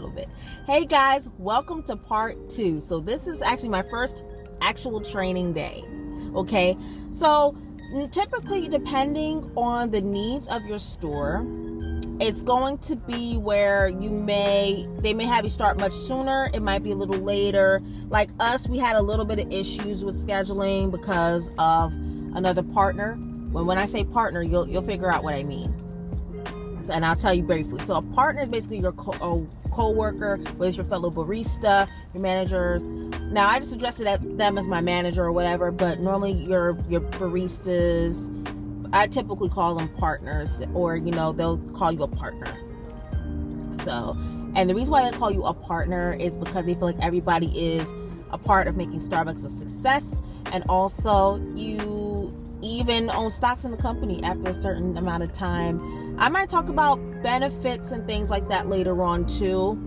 little bit. Hey guys, welcome to part 2. So this is actually my first actual training day. Okay, so typically depending on the needs of your store, it's going to be where they may have you start much sooner. It might be a little later. Like us, we had a little bit of issues with scheduling because of another partner. When I say partner, you'll figure out what I mean. And I'll tell you briefly. So a partner is basically your co-worker, whether it's your fellow barista, your manager. Now I just address them as my manager or whatever, but normally your baristas, I typically call them partners, or they'll call you a partner. So, and the reason why they call you a partner is because they feel like everybody is a part of making Starbucks a success, and also you even own stocks in the company after a certain amount of time. I might talk about benefits and things like that later on too,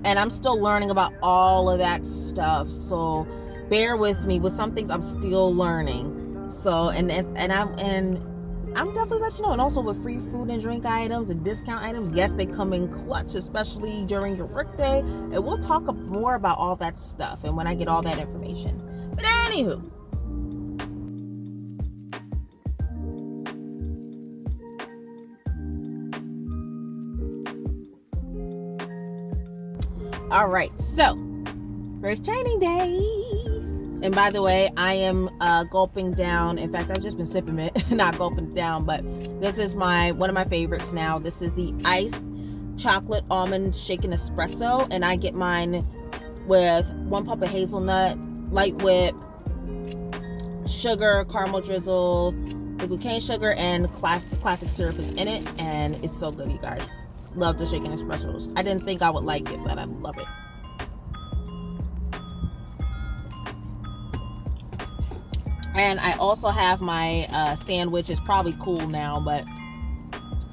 and I'm still learning about all of that stuff, so bear with me. With some things I'm still learning. So and I'm definitely let you know. And also with free food and drink items and discount items, yes, they come in clutch, especially during your workday. And we'll talk more about all that stuff and when I get all that information. But anywho, all right, so first training day. And by the way, I am gulping down. In fact, I've just been sipping it, not gulping down. But this is one of my favorites now. This is the iced chocolate almond shaken espresso, and I get mine with 1 pump of hazelnut, light whip, sugar, caramel drizzle, liquid cane sugar, and classic syrup is in it, and it's so good, you guys. Love the shaken espressos. I didn't think I would like it, but I love it. And I also have my sandwich. It's probably cool now, but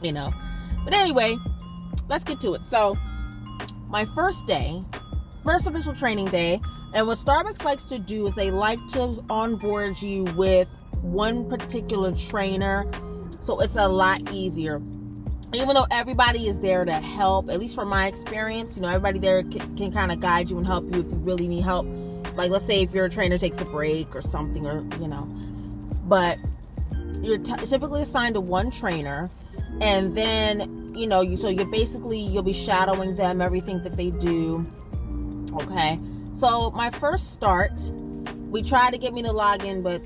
But anyway, let's get to it. So, my first official training day, and what Starbucks likes to do is they like to onboard you with one particular trainer, so it's a lot easier. Even though everybody is there to help, at least from my experience, everybody there can kind of guide you and help you if you really need help. Like, let's say if your trainer takes a break or something, or but you're typically assigned to one trainer, and then you'll be shadowing them, everything that they do. Okay, so my first start, we tried to get me to log in, but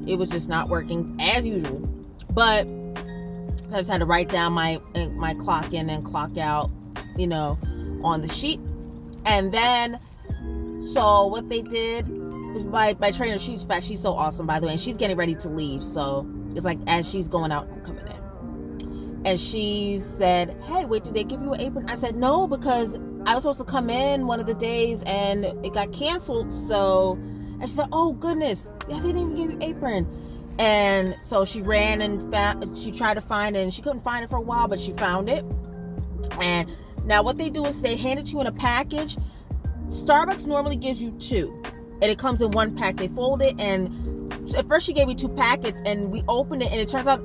it was just not working as usual. But I just had to write down my clock in and clock out, on the sheet, and then. So what they did, my trainer, she's so awesome, by the way, and she's getting ready to leave. So it's like as she's going out, I'm coming in. And she said, hey, wait, did they give you an apron? I said, no, because I was supposed to come in one of the days and it got canceled. So, and she said, oh goodness, yeah, they didn't even give you an apron. And so she ran and she tried to find it, and she couldn't find it for a while, but she found it. And now what they do is they hand it to you in a package. Starbucks normally gives you 2, and it comes in 1 pack. They fold it, and at first she gave me 2 packets, and we opened it, and it turns out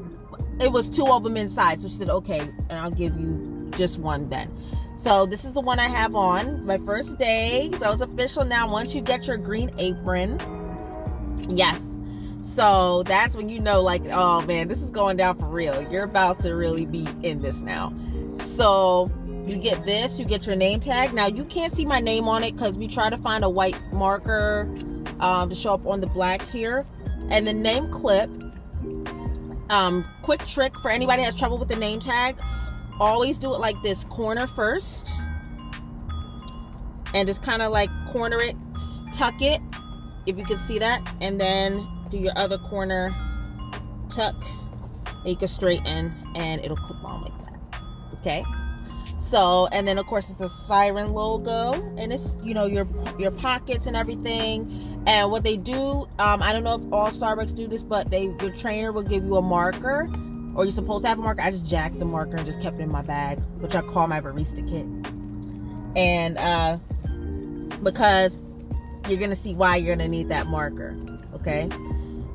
it was 2 of them inside. So she said, okay, and I'll give you just 1 then. So this is the one I have on my first day. So it's official now. Once you get your green apron, yes. So that's when oh man, this is going down for real. You're about to really be in this now. So you get this, you get your name tag. Now you can't see my name on it because we try to find a white marker to show up on the black here. And the name clip, quick trick for anybody that has trouble with the name tag, always do it like this: corner first, and just kind of like corner it, tuck it, if you can see that, and then do your other corner, tuck, and you can straighten, and it'll clip on like that. Okay. So, and then of course it's a siren logo, and it's your pockets and everything. And what they do, I don't know if all Starbucks do this, but your trainer will give you a marker, or you're supposed to have a marker. I just jacked the marker and just kept it in my bag, which I call my barista kit. And because you're gonna see why you're gonna need that marker. Okay,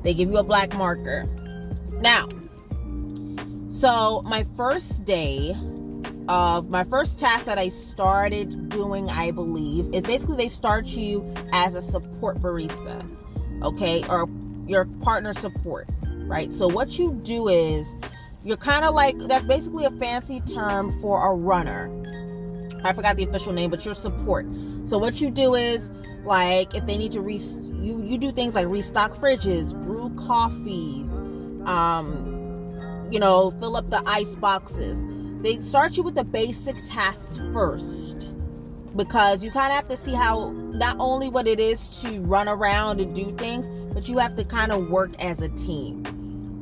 they give you a black marker. Now, so my first day, my first task that I started doing, I believe, is basically they start you as a support barista, okay, or your partner support, right? So what you do is you're kind of like, that's basically a fancy term for a runner. I forgot the official name, but your support. So what you do is, like, if they need to you do things like restock fridges, brew coffees, fill up the ice boxes. They start you with the basic tasks first, because you kind of have to see how, not only what it is to run around and do things, but you have to kind of work as a team.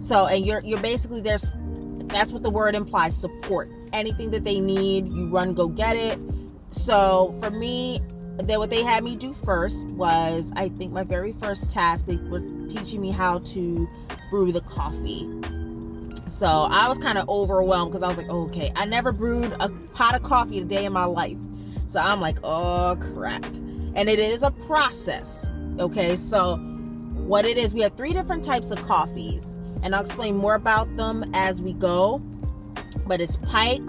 So, and you're basically, that's what the word implies, support. Anything that they need, you run, go get it. So for me, what they had me do first was, I think my very first task, they were teaching me how to brew the coffee. So I was kind of overwhelmed, because I was like, okay, I never brewed a pot of coffee a day in my life. So I'm like, oh crap. And it is a process. Okay, so what it is, we have 3 different types of coffees, and I'll explain more about them as we go. But it's pike,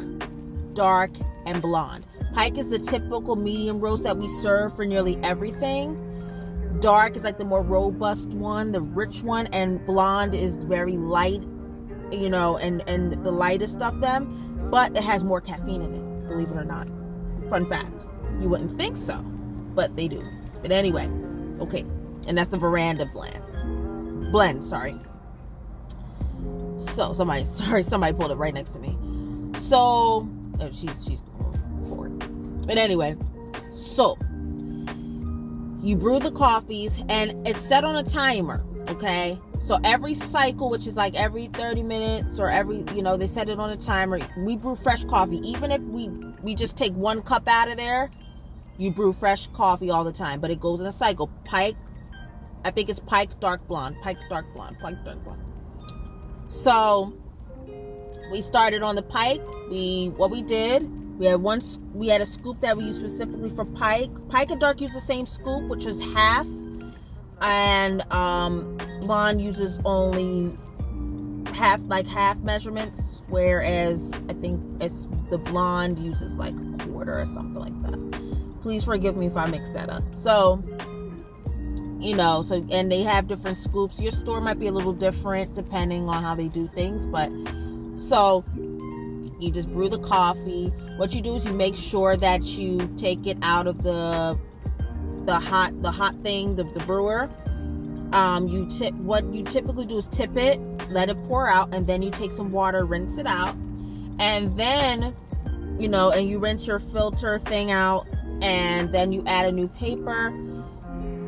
dark, and blonde. Pike is the typical medium roast that we serve for nearly everything. Dark is like the more robust one, the rich one, and blonde is very light, and the lightest of them, but it has more caffeine in it, believe it or not. Fun fact. You wouldn't think so, but they do. But anyway, okay. And that's the veranda blend, sorry. So somebody pulled it right next to me. So she's forward. But anyway, so you brew the coffees, and it's set on a timer, okay? So every cycle, which is like every 30 minutes or every, they set it on a timer. We brew fresh coffee. Even if we just take 1 cup out of there, you brew fresh coffee all the time. But it goes in a cycle. Pike, I think it's pike, dark blonde, pike, dark blonde, pike, dark blonde. So we started on the pike. We had a scoop that we used specifically for pike. Pike and dark use the same scoop, which is half, and blonde uses only half measurements, whereas I think the blonde uses like a quarter or something like that. Please forgive me if I mix that up. So and they have different scoops. Your store might be a little different depending on how they do things, but so you just brew the coffee. What you do is you make sure that you take it out of the hot thing, the brewer. What you typically do is tip it, let it pour out, and then you take some water, rinse it out, and then and you rinse your filter thing out, and then you add a new paper.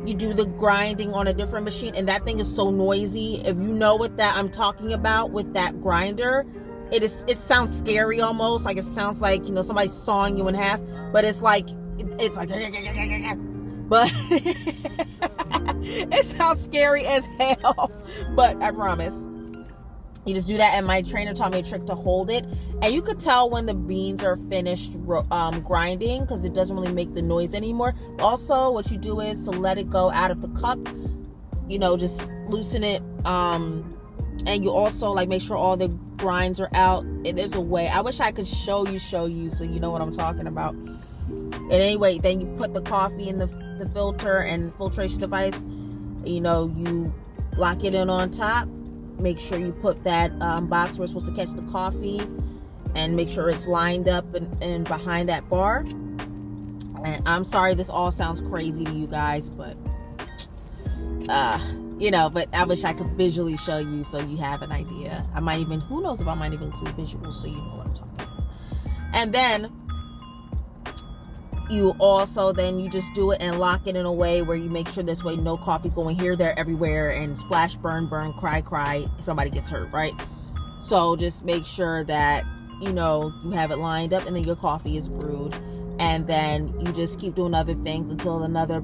You do the grinding on a different machine, and that thing is so noisy. If you know what that I'm talking about with that grinder, it sounds scary almost. Like it sounds like, somebody's sawing you in half, but it's like but it sounds scary as hell, but I promise. You just do that, and my trainer taught me a trick to hold it, and you could tell when the beans are finished grinding, because it doesn't really make the noise anymore. Also, what you do is to let it go out of the cup, just loosen it, and you also make sure all the grinds are out. There's a way. I wish I could show you so you know what I'm talking about. And anyway, then you put the coffee in the filter and filtration device. You lock it in on top. Make sure you put that box where it's supposed to catch the coffee, and make sure it's lined up and behind that bar. And I'm sorry this all sounds crazy to you guys, but but I wish I could visually show you so you have an idea. Who knows if I might even include visuals so you know what I'm talking about. And then you just do it and lock it in a way where you make sure this way no coffee going here, there, everywhere, and splash, burn, cry, somebody gets hurt, right? So just make sure that you have it lined up, and then your coffee is brewed, and then you just keep doing other things until another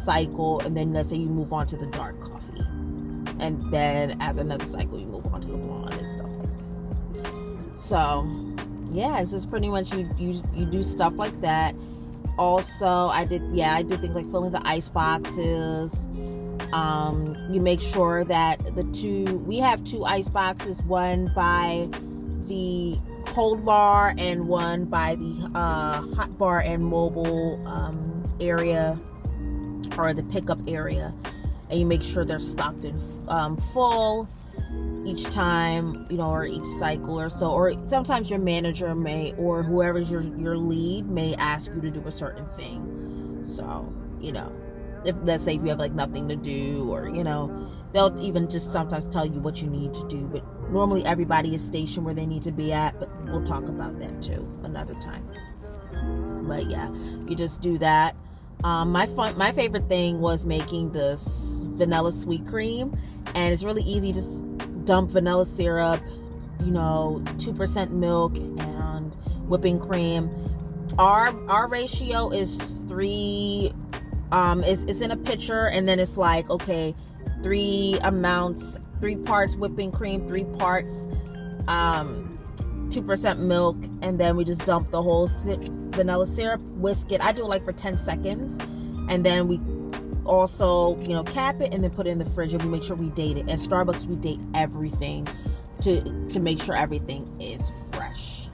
cycle, and then let's say you move on to the dark coffee, and then after another cycle you move on to the blonde and stuff like that. So yeah, it's just pretty much you do stuff like that. Also, I did things like filling the ice boxes. You make sure that we have 2 ice boxes, one by the cold bar and one by the hot bar and mobile area, or the pickup area, and you make sure they're stocked in full each time, or each cycle or so. Or sometimes your manager may, or whoever's your lead, may ask you to do a certain thing. So, if, let's say, if you have like nothing to do, or they'll even just sometimes tell you what you need to do. But normally everybody is stationed where they need to be at, but we'll talk about that too another time. But yeah, you just do that. My favorite thing was making this vanilla sweet cream, and it's really easy. Just dump vanilla syrup, 2% milk and whipping cream. Our ratio is 3. It's in a pitcher, and then it's like, okay, 3 parts whipping cream, 3 parts 2% milk, and then we just dump the whole vanilla syrup, whisk it. I do it like for 10 seconds, and then we also cap it and then put it in the fridge, and we make sure we date it. At Starbucks, we date everything to make sure everything is fresh.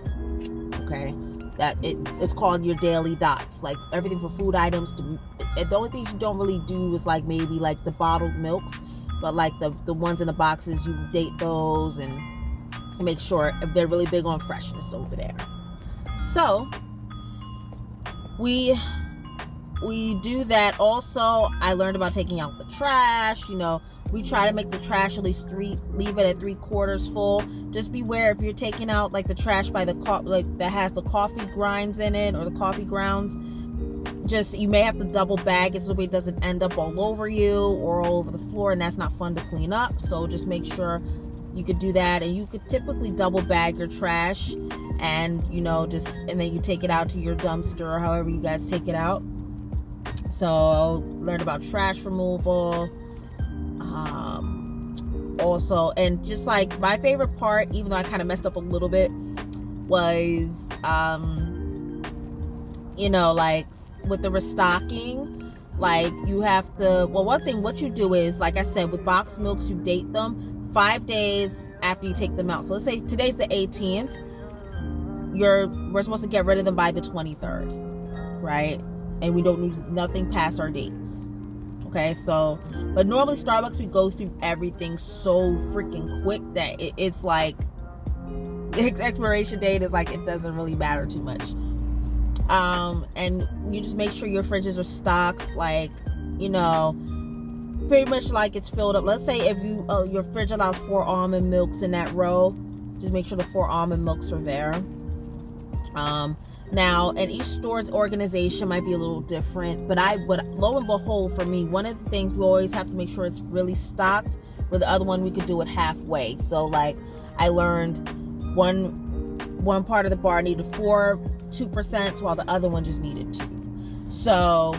Okay, that it's called your daily dots, like everything from food items to, the only things you don't really do is like maybe like the bottled milks, but like the ones in the boxes, you date those and make sure if they're really big on freshness over there. So we do that. Also, I learned about taking out the trash. We try to make the trash at least leave it at 3/4 full. Just beware if you're taking out like the trash by the that has the coffee grinds in it, or the coffee grounds. Just, you may have to double bag it so it doesn't end up all over you or all over the floor, and that's not fun to clean up. So just make sure you could do that, and you could typically double bag your trash, and and then you take it out to your dumpster or however you guys take it out. So learned about trash removal. Also, and just like my favorite part, even though I kind of messed up a little bit, was like with the restocking, like you have to, what you do is, like I said, with boxed milks, you date them 5 days after you take them out. So let's say today's the 18th, we're supposed to get rid of them by the 23rd, right? And we don't lose nothing past our dates. Okay, so, but normally Starbucks, we go through everything so freaking quick that it's like the expiration date is like, it doesn't really matter too much. And you just make sure your fridges are stocked, like, pretty much like it's filled up. Let's say if your fridge allows 4 almond milks in that row, just make sure the 4 almond milks are there. Now, and each store's organization might be a little different, but lo and behold, for me, one of the things we always have to make sure it's really stocked, where the other one we could do it halfway. So like I learned one part of the bar needed 2%, while the other one just needed 2. So,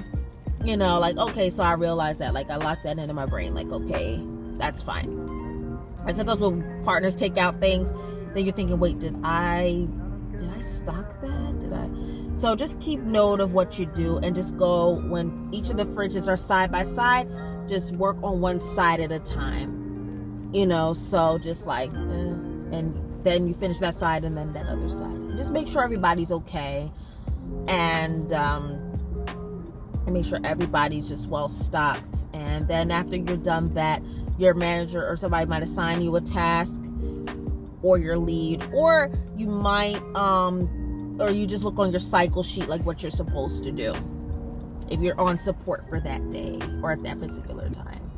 like, okay, so I realized that, like, I locked that into my brain, like, okay, that's fine. And sometimes when partners take out things, then you're thinking, wait, did I stock that? So just keep note of what you do, and just go, when each of the fridges are side by side, just work on one side at a time, so just like, and then you finish that side and then that other side, and just make sure everybody's okay, and make sure everybody's just well stocked. And then after you're done that, your manager or somebody might assign you a task, or your lead, or you might or you just look on your cycle sheet like what you're supposed to do if you're on support for that day or at that particular time.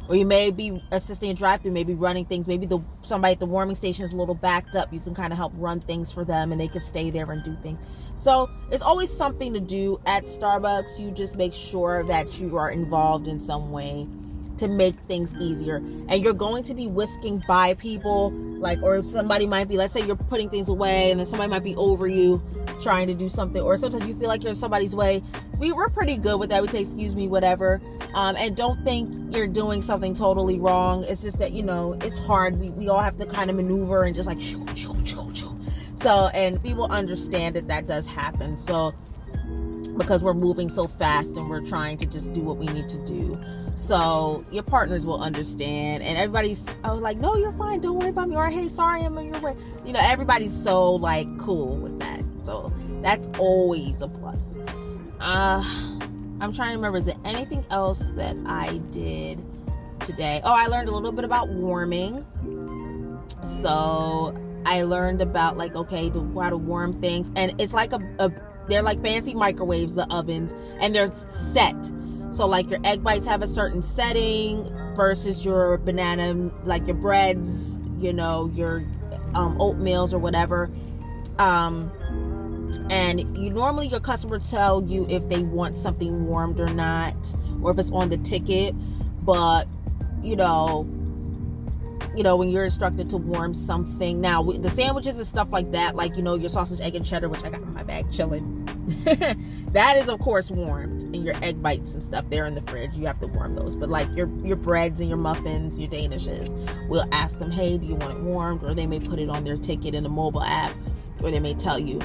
Or you may be assisting a drive-thru, maybe running things, maybe somebody at the warming station is a little backed up, you can kind of help run things for them, and they can stay there and do things. So it's always something to do at Starbucks. You just make sure that you are involved in some way to make things easier. And you're going to be whisking by people, like, or if somebody might be, let's say you're putting things away and then somebody might be over you trying to do something, or sometimes you feel like you're in somebody's way. We're pretty good with that. We say, excuse me, whatever. And don't think you're doing something totally wrong. It's just that, it's hard. We all have to kind of maneuver and just like, shoo, shoo, shoo, shoo. So, and people understand that does happen. So, because we're moving so fast and we're trying to just do what we need to do. So your partners will understand, and everybody's like, no, you're fine, don't worry about me, or hey, sorry, I'm in your way. you know, everybody's so like cool with that. So that's always a plus. I'm trying to remember, is there anything else that I did today? Oh, I learned a little bit about warming. So I learned about like, okay, how to warm things. And it's like they're like fancy microwaves, the ovens, and they're set. So like your egg bites have a certain setting versus your banana, like your breads, you know, your oatmeals or whatever. And you normally, your customer tell you if they want something warmed or not, or if it's on the ticket. But you know, when you're instructed to warm something, now the sandwiches and stuff like that, like, you know, your sausage, egg, and cheddar, which I got in my bag chilling, that is of course warmed, and your egg bites and stuff, they're in the fridge, you have to warm those. But like your breads and your muffins, your danishes, we'll ask them, hey, do you want it warmed? Or they may put it on their ticket in a mobile app, or they may tell you,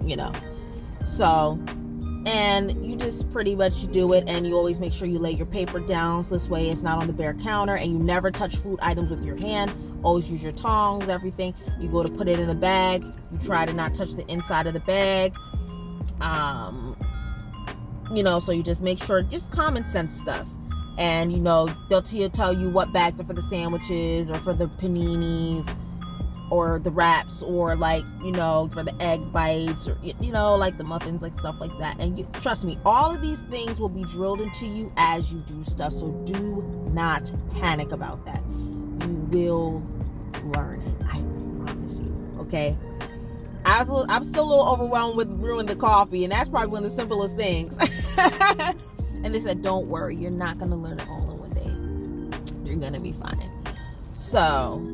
you know. So, and you just pretty much do it, and you always make sure you lay your paper down so this way it's not on the bare counter, and you never touch food items with your hand. Always use your tongs, everything. You go to put it in the bag, you try to not touch the inside of the bag. You know, so you just make sure, just common sense stuff. And you know, they'll tell you what bags are for the sandwiches or for the paninis or the wraps, or like, you know, for the egg bites, or, you know, like the muffins, like stuff like that. And trust me, all of these things will be drilled into you as you do stuff. So do not panic about that. You will learn it. I promise you. Okay. I'm still a little overwhelmed with brewing the coffee, and that's probably one of the simplest things. And they said, don't worry, you're not going to learn it all in one day. You're going to be fine. So,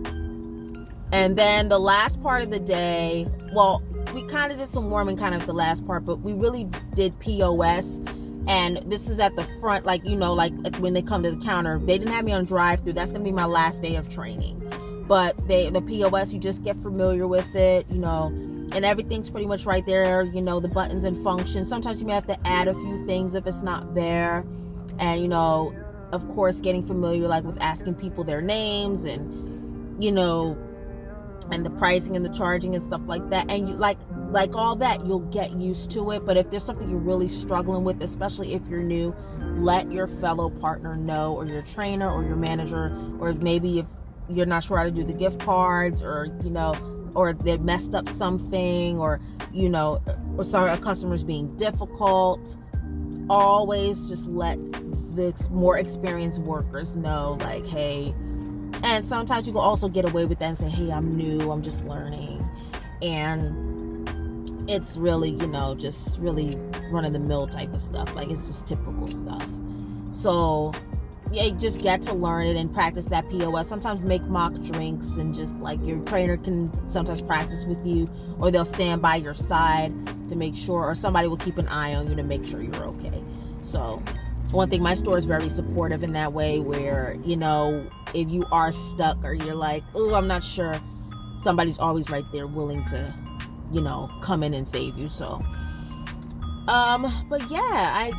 and then the last part of the day, well, we kind of did some warming kind of the last part, but we really did POS. And this is at the front, like, you know, like when they come to the counter, they didn't have me on drive-through. That's going to be my last day of training. But the POS, you just get familiar with it, you know, and everything's pretty much right there, you know, the buttons and functions. Sometimes you may have to add a few things if it's not there. And, you know, of course, getting familiar, like with asking people their names and, you know, and the pricing and the charging and stuff like that. And you like all that, you'll get used to it. But if there's something you're really struggling with, especially if you're new, let your fellow partner know, or your trainer or your manager, or maybe if you're not sure how to do the gift cards, or, you know, or they messed up something, or, you know, or sorry, a customer's being difficult. Always just let the more experienced workers know, like, hey. And sometimes you can also get away with that and say, hey, I'm new, I'm just learning. And it's really, you know, just really run-of-the-mill type of stuff. Like, it's just typical stuff. So, yeah, you just get to learn it and practice that POS. Sometimes make mock drinks, and just like your trainer can sometimes practice with you, or they'll stand by your side to make sure, or somebody will keep an eye on you to make sure you're okay. So, one thing, my store is very supportive in that way, where, you know, if you are stuck or you're like, oh, I'm not sure, somebody's always right there willing to, you know, come in and save you. So, but yeah,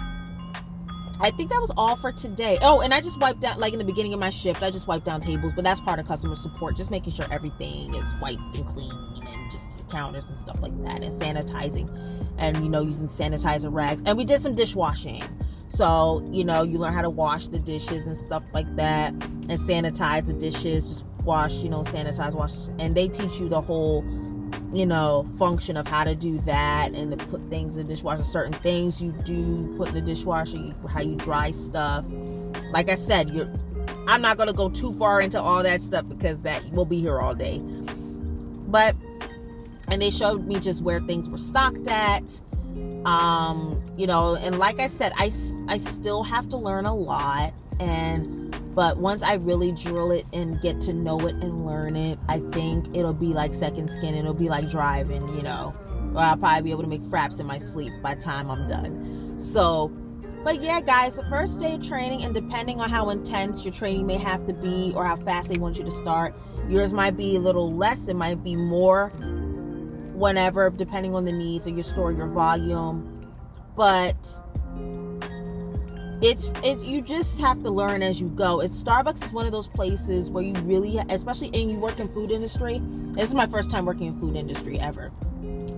I think that was all for today. Oh, and I just wiped down, like in the beginning of my shift, I just wiped down tables, but that's part of customer support, just making sure everything is wiped and clean, and just your counters and stuff like that, and sanitizing, and, you know, using sanitizer rags. And we did some dishwashing. So, you know, you learn how to wash the dishes and stuff like that, and sanitize the dishes, just wash, you know, sanitize, wash. And they teach you the whole, you know, function of how to do that, and to put things in the dishwasher, certain things you do put in the dishwasher, how you dry stuff. Like I said, I'm not going to go too far into all that stuff, because that we'll be here all day. But, and they showed me just where things were stocked at. You know, and like I said, I still have to learn a lot, but once I really drill it and get to know it and learn it, I think it'll be like second skin. It'll be like driving, you know, or I'll probably be able to make fraps in my sleep by the time I'm done. So, but yeah, guys, the first day of training, and depending on how intense your training may have to be, or how fast they want you to start, yours might be a little less, it might be more, whenever, depending on the needs of your store, your volume. But you just have to learn as you go. Starbucks is one of those places where you really, especially and you work in food industry. This is my first time working in food industry ever.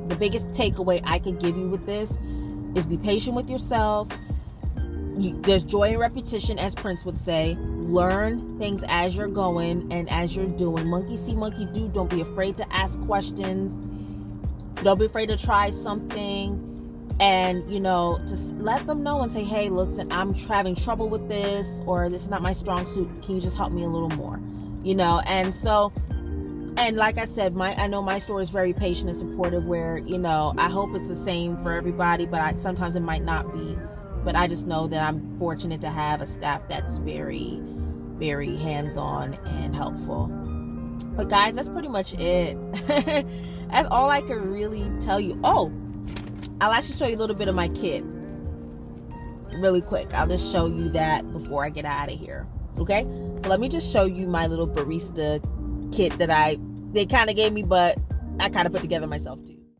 The biggest takeaway I could give you with this is be patient with yourself. There's joy in repetition, as Prince would say. Learn things as you're going and as you're doing. Monkey see, monkey do. Don't be afraid to ask questions. Don't be afraid to try something. And, just let them know and say, hey, look, I'm having trouble with this, or this is not my strong suit. Can you just help me a little more? And so, and like I said, I know my store is very patient and supportive where, I hope it's the same for everybody, but sometimes it might not be. But I just know that I'm fortunate to have a staff that's very, very hands-on and helpful. But guys, that's pretty much it. That's all I could really tell you. Oh, I'll actually show you a little bit of my kit really quick. I'll just show you that before I get out of here. Okay? So let me just show you my little barista kit that they kind of gave me, but I kind of put together myself too.